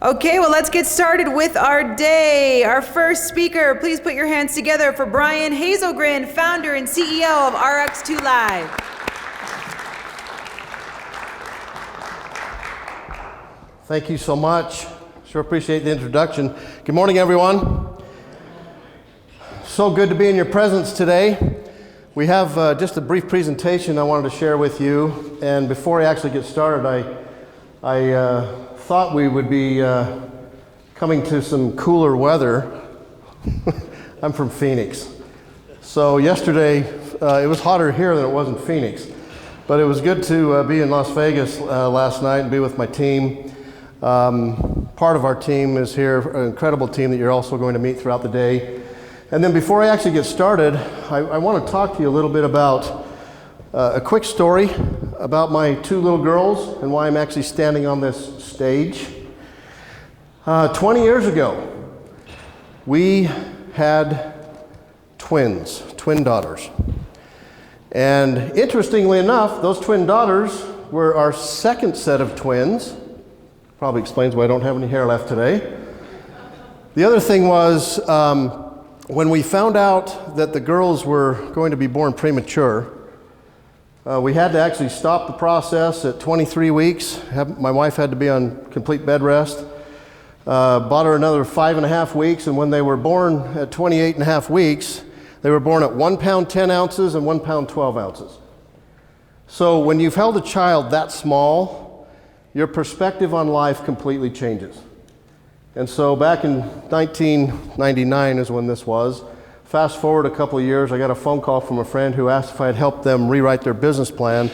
Okay, well, let's get started with our day. Our first speaker, please put your hands together for Brian Hazelgren, founder and CEO of RX2Live. Thank you so much. Sure appreciate the introduction. Good morning, everyone. So good to be in your presence today. We have just a brief presentation I wanted to share with you. And before I actually get started, I thought we would be coming to some cooler weather. I'm from Phoenix. So yesterday, it was hotter here than it was in Phoenix. But it was good to be in Las Vegas last night and be with my team. Part of our team is here, an incredible team that you're also going to meet throughout the day. And then before I actually get started, I want to talk to you a little bit about a quick story about my two little girls and why I'm actually standing on this stage. 20 years ago, we had twin daughters. And interestingly enough, those twin daughters were our second set of twins. Probably explains why I don't have any hair left today. The other thing was, when we found out that the girls were going to be born premature, we had to actually stop the process at 23 weeks. My wife had to be on complete bed rest. Bought her another 5.5 weeks, and when they were born at 28.5 weeks, they were born at 1 pound 10 ounces and 1 pound 12 ounces. So when you've held a child that small, your perspective on life completely changes. And so back in 1999 is when this was. Fast forward a couple of years, I got a phone call from a friend who asked if I'd help them rewrite their business plan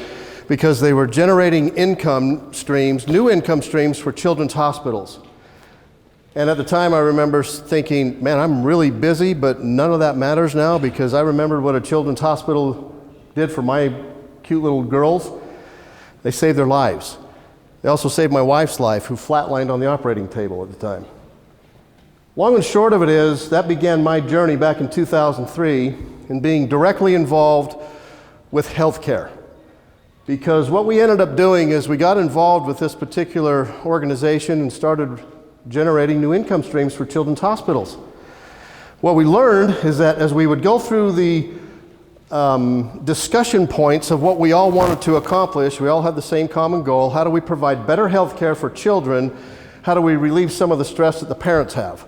because they were generating income streams, new income streams for children's hospitals. And at the time I remember thinking, man, I'm really busy, but none of that matters now because I remembered what a children's hospital did for my cute little girls. They saved their lives. They also saved my wife's life, who flatlined on the operating table at the time. Long and short of it is, that began my journey back in 2003 in being directly involved with healthcare. Because what we ended up doing is we got involved with this particular organization and started generating new income streams for children's hospitals. What we learned is that as we would go through the discussion points of what we all wanted to accomplish. We all had the same common goal. How do we provide better health care for children? How do we relieve some of the stress that the parents have?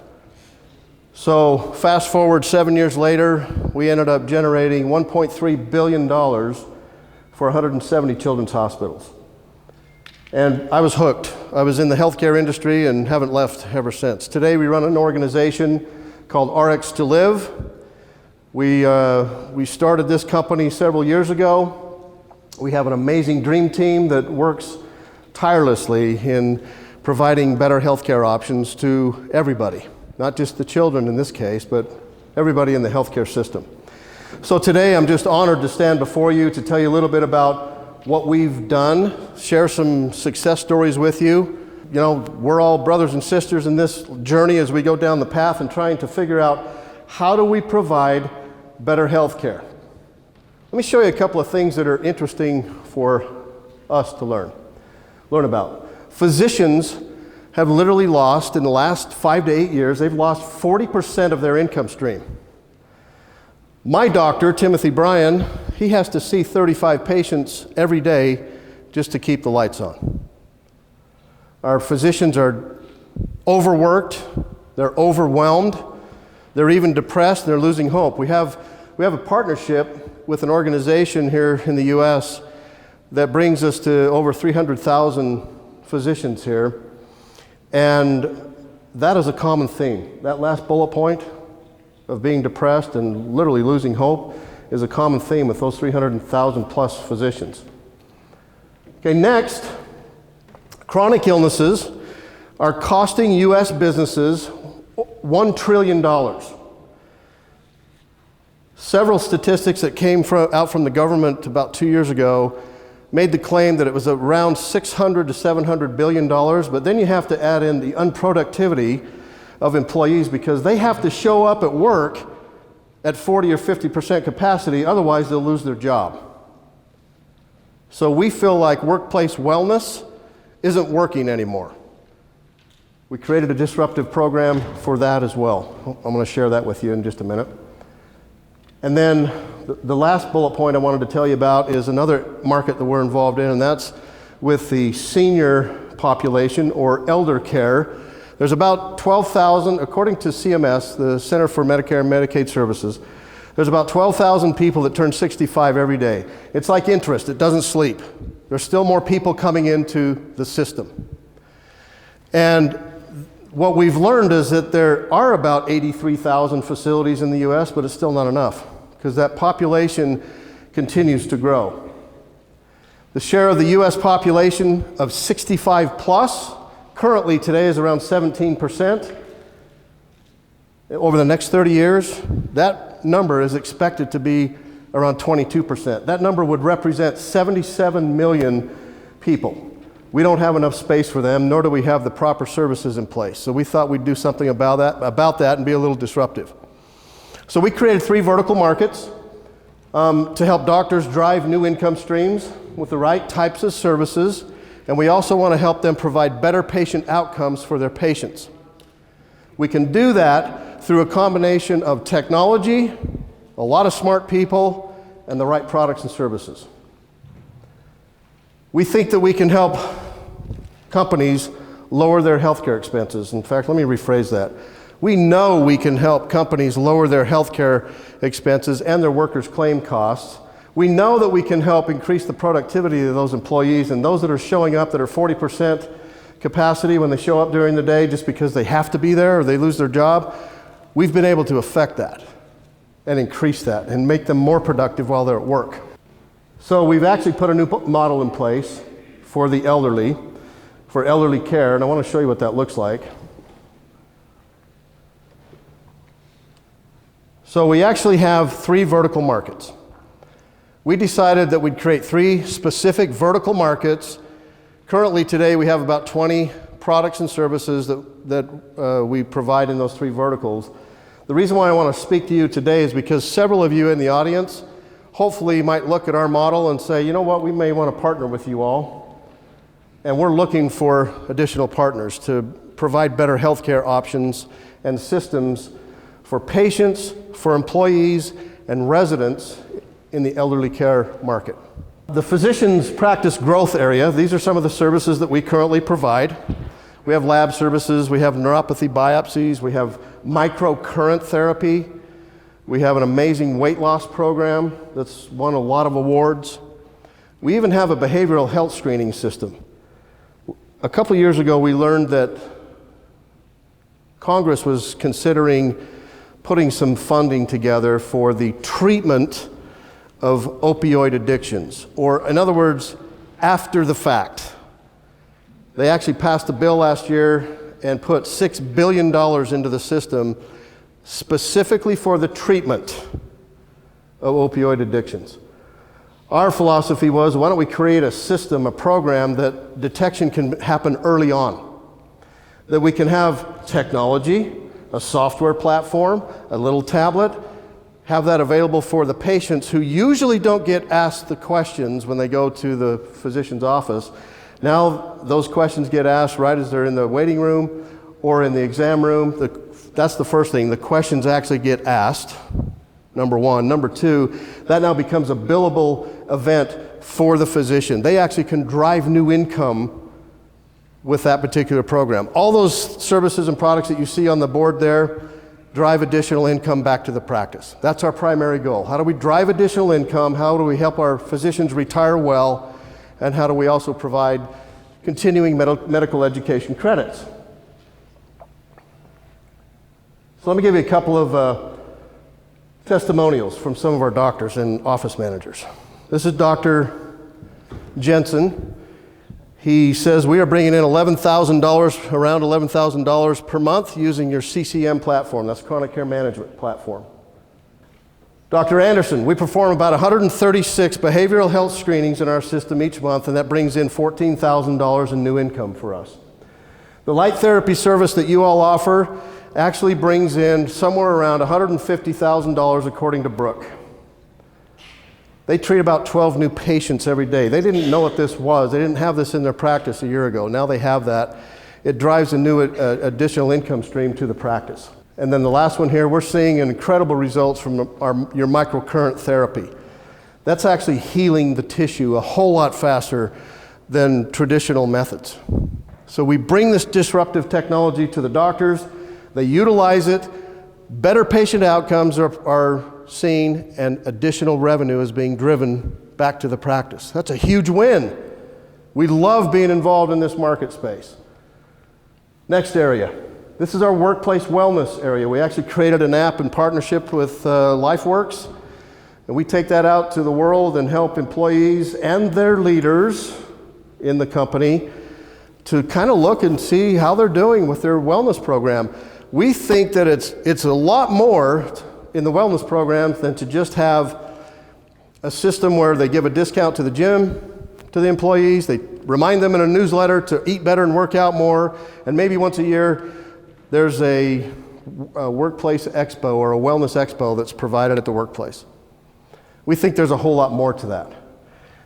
So fast forward 7 years later, we ended up generating $1.3 billion for 170 children's hospitals. And I was hooked. I was in the healthcare industry and haven't left ever since. Today we run an organization called RX2Live. We started this company several years ago. We have an amazing dream team that works tirelessly in providing better healthcare options to everybody, not just the children in this case, but everybody in the healthcare system. So today I'm just honored to stand before you to tell you a little bit about what we've done, share some success stories with you. You know, we're all brothers and sisters in this journey as we go down the path and trying to figure out how do we provide better health care. Let me show you a couple of things that are interesting for us to learn about. Physicians have literally lost, in the last 5 to 8 years, they've lost 40% of their income stream. My doctor, Timothy Bryan, he has to see 35 patients every day just to keep the lights on. Our physicians are overworked, they're overwhelmed, they're even depressed, they're losing hope. We have a partnership with an organization here in the U.S. that brings us to over 300,000 physicians here. And that is a common theme. That last bullet point of being depressed and literally losing hope is a common theme with those 300,000 plus physicians. Okay, next, chronic illnesses are costing U.S. businesses $1 trillion. Several statistics that came out from the government about 2 years ago made the claim that it was around $600 to $700 billion, but then you have to add in the unproductivity of employees because they have to show up at work at 40 or 50% capacity, otherwise they'll lose their job. So we feel like workplace wellness isn't working anymore. We created a disruptive program for that as well. I'm going to share that with you in just a minute. And then the last bullet point I wanted to tell you about is another market that we're involved in, and that's with the senior population or elder care. There's about 12,000, according to CMS, the Center for Medicare and Medicaid Services, there's about 12,000 people that turn 65 every day. It's like interest, it doesn't sleep. There's still more people coming into the system. And what we've learned is that there are about 83,000 facilities in the US, but it's still not enough, because that population continues to grow. The share of the US population of 65 plus currently today is around 17%. Over the next 30 years, that number is expected to be around 22%. That number would represent 77 million people. We don't have enough space for them, nor do we have the proper services in place. So we thought we'd do something about that and be a little disruptive. So we created 3 vertical markets to help doctors drive new income streams with the right types of services, and we also want to help them provide better patient outcomes for their patients. We can do that through a combination of technology, a lot of smart people, and the right products and services. We think that we can help companies lower their healthcare expenses. In fact, let me rephrase that. We know we can help companies lower their healthcare expenses and their workers' claim costs. We know that we can help increase the productivity of those employees, and those that are showing up that are 40% capacity when they show up during the day just because they have to be there or they lose their job, we've been able to affect that and increase that and make them more productive while they're at work. So we've actually put a new model in place for the elderly, for elderly care, and I want to show you what that looks like. So we actually have 3 vertical markets. We decided that we'd create 3 specific vertical markets. Currently today we have about 20 products and services that we provide in those 3 verticals. The reason why I want to speak to you today is because several of you in the audience hopefully might look at our model and say, you know what, we may want to partner with you all. And we're looking for additional partners to provide better healthcare options and systems for patients, for employees, and residents in the elderly care market. The physician's practice growth area, these are some of the services that we currently provide. We have lab services, we have neuropathy biopsies, we have microcurrent therapy, we have an amazing weight loss program that's won a lot of awards. We even have a behavioral health screening system. A couple years ago, we learned that Congress was considering putting some funding together for the treatment of opioid addictions, or in other words, after the fact. They actually passed a bill last year and put $6 billion into the system specifically for the treatment of opioid addictions. Our philosophy was, why don't we create a system, a program that detection can happen early on? That we can have technology, a software platform, a little tablet, have that available for the patients who usually don't get asked the questions when they go to the physician's office. Now those questions get asked right as they're in the waiting room or in the exam room. That's the first thing. The questions actually get asked, number one. Number two, that now becomes a billable event for the physician. They actually can drive new income with that particular program. All those services and products that you see on the board there drive additional income back to the practice. That's our primary goal. How do we drive additional income? How do we help our physicians retire well? And how do we also provide continuing medical education credits? So let me give you a couple of testimonials from some of our doctors and office managers. This is Dr. Jensen. He says, we are bringing in $11,000, around $11,000 per month using your CCM platform. That's chronic care management platform. Dr. Anderson, we perform about 136 behavioral health screenings in our system each month, and that brings in $14,000 in new income for us. The light therapy service that you all offer actually brings in somewhere around $150,000 according to Brooke. They treat about 12 new patients every day. They didn't know what this was. They didn't have this in their practice a year ago. Now they have that. it drives a new additional income stream to the practice. And then the last one here, we're seeing incredible results from your microcurrent therapy. That's actually healing the tissue a whole lot faster than traditional methods. So we bring this disruptive technology to the doctors, they utilize it, better patient outcomes are seen, and additional revenue is being driven back to the practice. That's a huge win. We love being involved in this market space. Next area. This is our workplace wellness area. We actually created an app in partnership with LifeWorks, and we take that out to the world and help employees and their leaders in the company to kind of look and see how they're doing with their wellness program. We think that it's a lot more in the wellness program than to just have a system where they give a discount to the gym to the employees, they remind them in a newsletter to eat better and work out more, and maybe once a year there's a workplace expo or a wellness expo that's provided at the workplace. We think there's a whole lot more to that.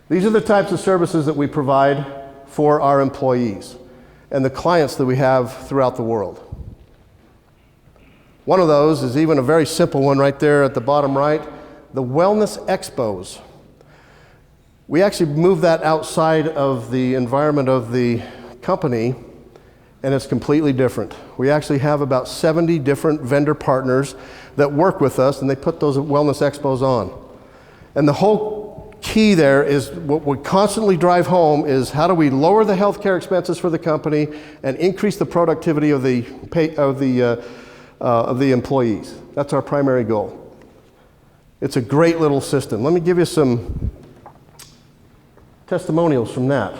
These are the types of services that we provide for our employees and the clients that we have throughout the world. One of those is even a very simple one right there at the bottom right, the wellness expos. We actually move that outside of the environment of the company, and it's completely different. We actually have about 70 different vendor partners that work with us, and they put those wellness expos on. And the whole key there is what we constantly drive home is how do we lower the healthcare expenses for the company and increase the productivity of the employees. That's our primary goal. It's a great little system. Let me give you some testimonials from that.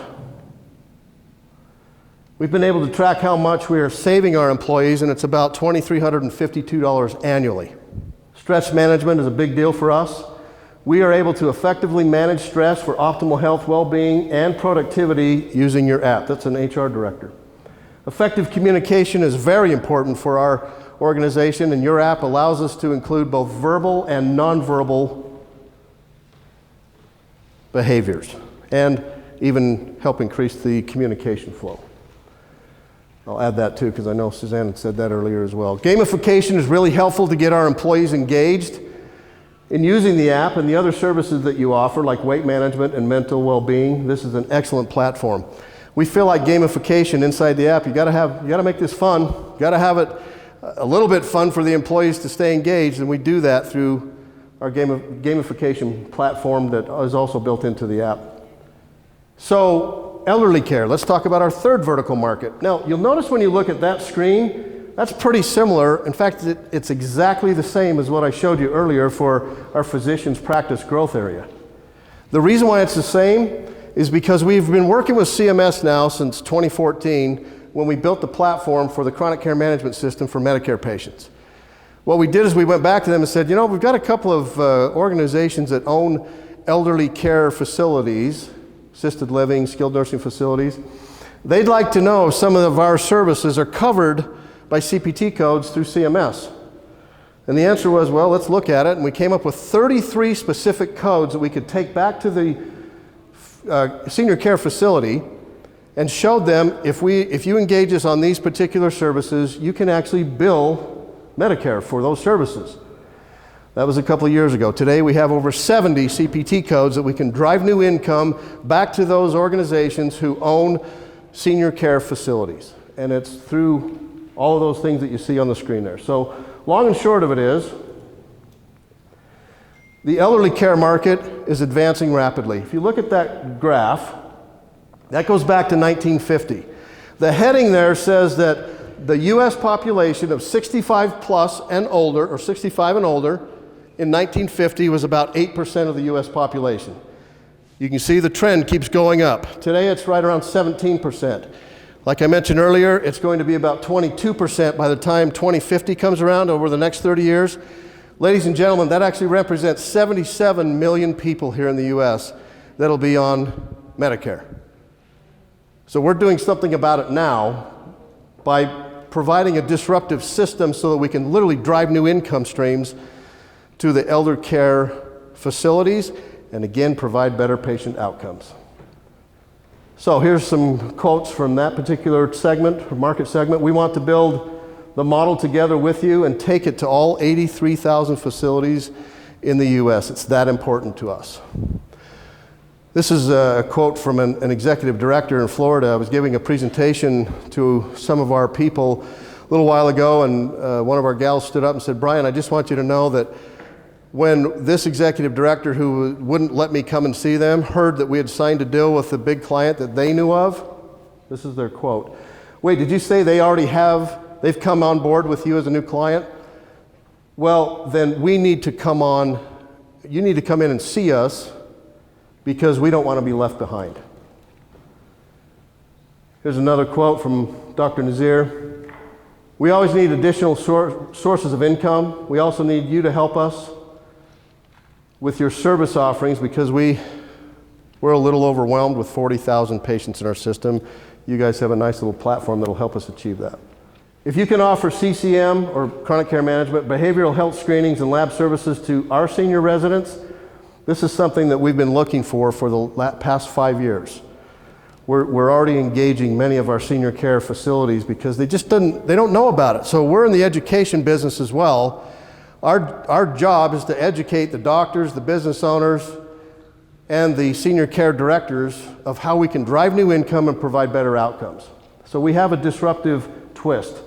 We've been able to track how much we are saving our employees, and it's about $2,352 annually. Stress management is a big deal for us. We are able to effectively manage stress for optimal health, well-being, and productivity using your app. That's an HR director. Effective communication is very important for our organization, and your app allows us to include both verbal and nonverbal behaviors, and even help increase the communication flow. I'll add that too, because I know Suzanne had said that earlier as well. Gamification is really helpful to get our employees engaged in using the app and the other services that you offer, like weight management and mental well-being. This is an excellent platform. We feel like gamification inside the app, you gotta make this fun. You gotta have it a little bit fun for the employees to stay engaged, and we do that through our gamification platform that is also built into the app. So, elderly care. Let's talk about our third vertical market. Now, you'll notice when you look at that screen, that's pretty similar. In fact, it's exactly the same as what I showed you earlier for our physicians practice growth area. The reason why it's the same is because we've been working with CMS now since 2014 when we built the platform for the chronic care management system for Medicare patients. What we did is we went back to them and said, you know, we've got a couple of organizations that own elderly care facilities, assisted living, skilled nursing facilities. They'd like to know if some of our services are covered by CPT codes through CMS. And the answer was, well, let's look at it. And we came up with 33 specific codes that we could take back to the senior care facility and showed them if you engage us on these particular services, you can actually bill Medicare for those services. That was a couple of years ago. Today we have over 70 CPT codes that we can drive new income back to those organizations who own senior care facilities. And it's through all of those things that you see on the screen there. So long and short of it is, the elderly care market is advancing rapidly. If you look at that graph, that goes back to 1950. The heading there says that the US population of 65 plus and older, or 65 and older, in 1950 was about 8% of the US population. You can see the trend keeps going up. Today it's right around 17%. Like I mentioned earlier, it's going to be about 22% by the time 2050 comes around over the next 30 years. Ladies and gentlemen, that actually represents 77 million people here in the US that'll be on Medicare. So we're doing something about it now by providing a disruptive system so that we can literally drive new income streams to the elder care facilities and again provide better patient outcomes. So here's some quotes from that particular segment, or market segment. We want to build the model together with you and take it to all 83,000 facilities in the US. It's that important to us. This is a quote from an executive director in Florida. I was giving a presentation to some of our people a little while ago, and one of our gals stood up and said, "Brian, I just want you to know that when this executive director who wouldn't let me come and see them heard that we had signed a deal with a big client that they knew of," this is their quote, "Wait, did you say they've come on board with you as a new client? Well, then we need to come on, you need to come in and see us because we don't want to be left behind." Here's another quote from Dr. Nazir. "We always need additional sources of income. We also need you to help us with your service offerings because we're a little overwhelmed with 40,000 patients in our system. You guys have a nice little platform that'll help us achieve that. If you can offer CCM, or chronic care management, behavioral health screenings and lab services to our senior residents, this is something that we've been looking for the past 5 years. We're already engaging many of our senior care facilities because they don't know about it. So we're in the education business as well. Our job is to educate the doctors, the business owners, and the senior care directors of how we can drive new income and provide better outcomes. So we have a disruptive twist.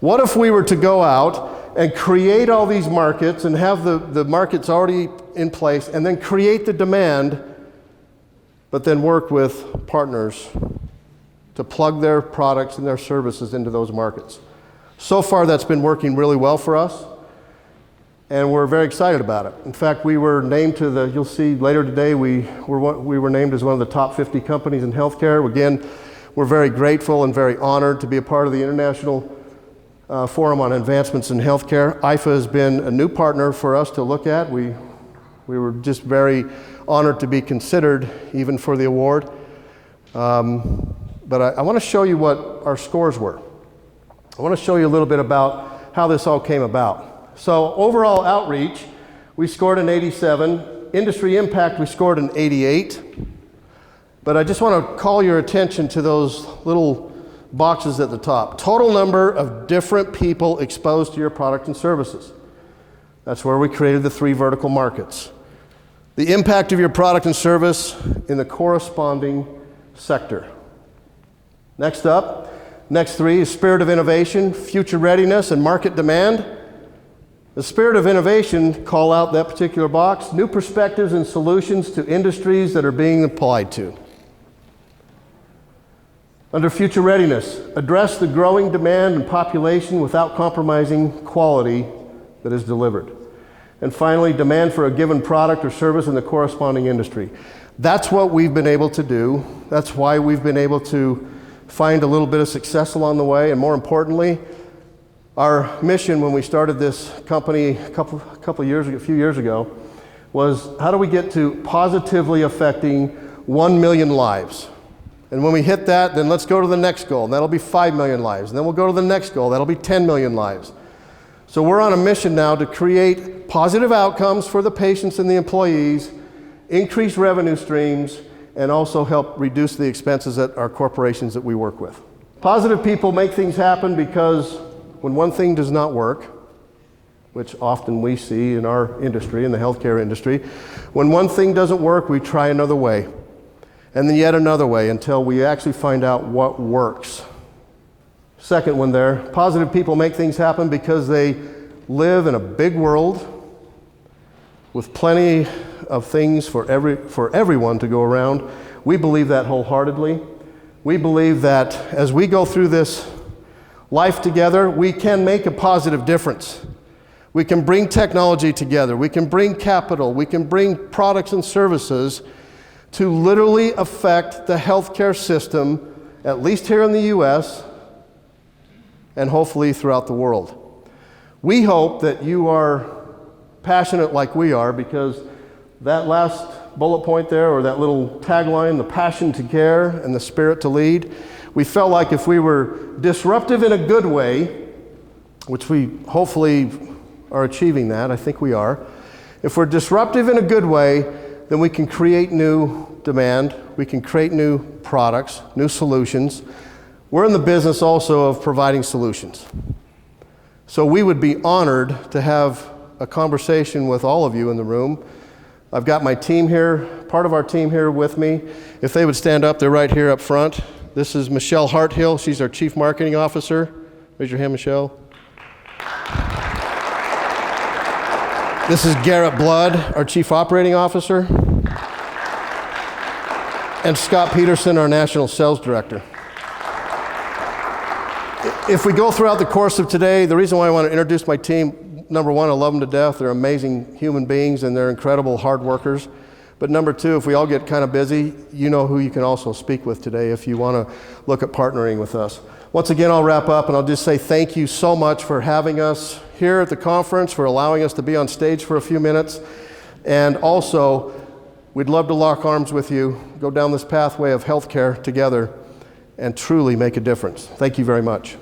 What if we were to go out and create all these markets and have the markets already in place and then create the demand, but then work with partners to plug their products and their services into those markets? So far, that's been working really well for us, and we're very excited about it. In fact, we were named to you'll see later today, we were named as one of the top 50 companies in healthcare. Again, we're very grateful and very honored to be a part of the International Forum on Advancements in Healthcare. IFAH has been a new partner for us to look at. We were just very honored to be considered even for the award. But I want to show you what our scores were. I want to show you a little bit about how this all came about. So overall outreach, we scored an 87. Industry impact, we scored an 88. But I just want to call your attention to those little boxes at the top. Total number of different people exposed to your product and services. That's where we created the 3 vertical markets. The impact of your product and service in the corresponding sector. Next 3 is spirit of innovation, future readiness, and market demand. The spirit of innovation, call out that particular box, new perspectives and solutions to industries that are being applied to. Under future readiness, address the growing demand and population without compromising quality that is delivered. And finally, demand for a given product or service in the corresponding industry. That's what we've been able to do. That's why we've been able to find a little bit of success along the way, and more importantly, our mission when we started this company a few years ago, was how do we get to positively affecting 1 million lives? And when we hit that, then let's go to the next goal, and that'll be 5 million lives. And then we'll go to the next goal, that'll be 10 million lives. So we're on a mission now to create positive outcomes for the patients and the employees, increase revenue streams, and also help reduce the expenses at our corporations that we work with. Positive people make things happen because when one thing does not work, which often we see in our industry, in the healthcare industry, when one thing doesn't work, we try another way, and then yet another way until we actually find out what works. Second one there, positive people make things happen because they live in a big world with plenty of things for everyone to go around. We believe that wholeheartedly. We believe that as we go through this life together, we can make a positive difference. We can bring technology together. We can bring capital. We can bring products and services to literally affect the healthcare system, at least here in the US, and hopefully throughout the world. We hope that you are passionate like we are, because that last bullet point there, or that little tagline, the passion to care and the spirit to lead, we felt like if we were disruptive in a good way, which we hopefully are achieving that, I think we are. If we're disruptive in a good way, then we can create new demand. We can create new products, new solutions. We're in the business also of providing solutions. So we would be honored to have a conversation with all of you in the room. I've got my team here, part of our team here with me. If they would stand up, they're right here up front. This is Michelle Harthill. She's our Chief Marketing Officer. Raise your hand, Michelle. This is Garrett Blood, our Chief Operating Officer. And Scott Peterson, our National Sales Director. If we go throughout the course of today, the reason why I want to introduce my team, number one, I love them to death. They're amazing human beings and they're incredible hard workers. But number two, if we all get kind of busy, you know who you can also speak with today if you want to look at partnering with us. Once again, I'll wrap up and I'll just say thank you so much for having us here at the conference, for allowing us to be on stage for a few minutes. And also, we'd love to lock arms with you, go down this pathway of healthcare together, and truly make a difference. Thank you very much.